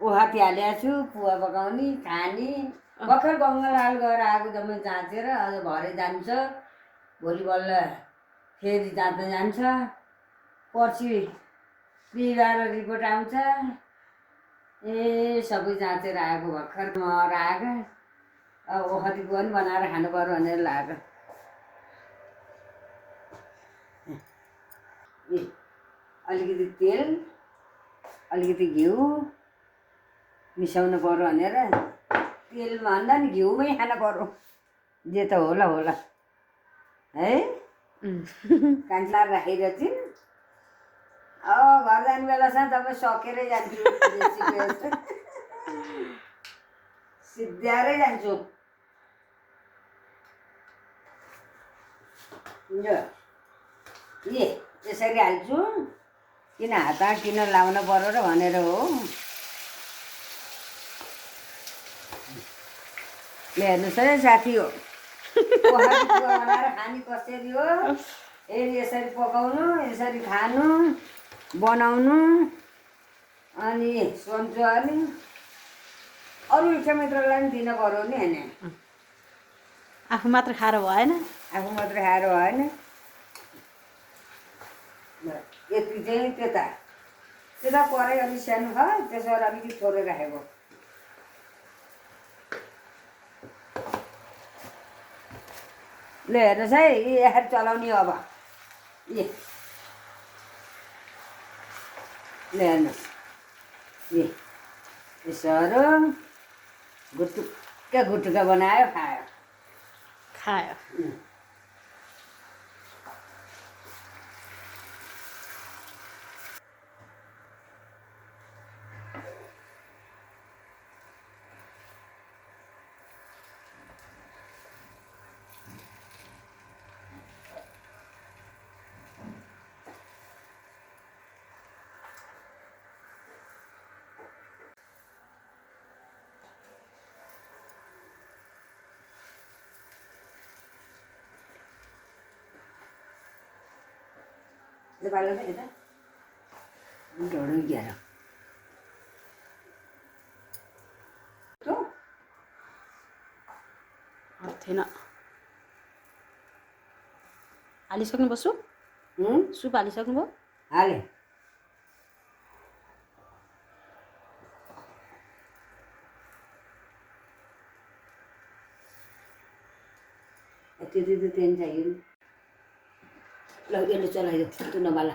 ओहाती हालेको छु पुवा पकाउने खाने भर्खर गङ्गालाल गएर आएको जम्मै जाँचेर अझ भरे जान्छ भोलि बल्ल फेरि जाँच्न जान्छ पर्सि बिहिबार रिपोर्ट आउँछ सबै जाँचेर आएको भर्खर मर आएको अब ओखती पुवा पनि बनाएर खानु पर्यो भनेर लाग्यो अलिकति तेल अलिकति घिउ मिसाउनु पर्यो भनेर तेलमा भन्दा नि घिउमै खानु पर्यो जे त होला होला है कान्छार राखेर चाहिँ घर जाने बेलासम्म तपाईँ सकेरै जान्छु सिद्ध्याएरै जान्छु यसरी हाल्छु किन हात किन लाउनु पर्यो र भनेर हो ल हेर्नुहोस् है साथी हो बनाएर खाने कसरी हो यसरी पकाउनु यसरी खानु बनाउनु अनि सन्चो अनि अरू इष्टमित्रलाई पनि दिन पर्यो नि होइन आफू मात्र खाएर भएन आफू मात्र खाएर भएन यति चाहिँ त्यता परै अलिक सानो छ त्यसबाट अलिकति थोरै राखेको ल हेर्नुहोस् है यसरी चलाउने अब ल हेर्नुहोस् यसो गुटुक्का बनायो खायो Depan lagi kita. Dorong dia. Tuh. थिएन हालिसक्नुभयो सुप सुप हालिसक्नुभयो हाले यति तेल चाहियो ल यसले चलाइदियो त्यो नबाला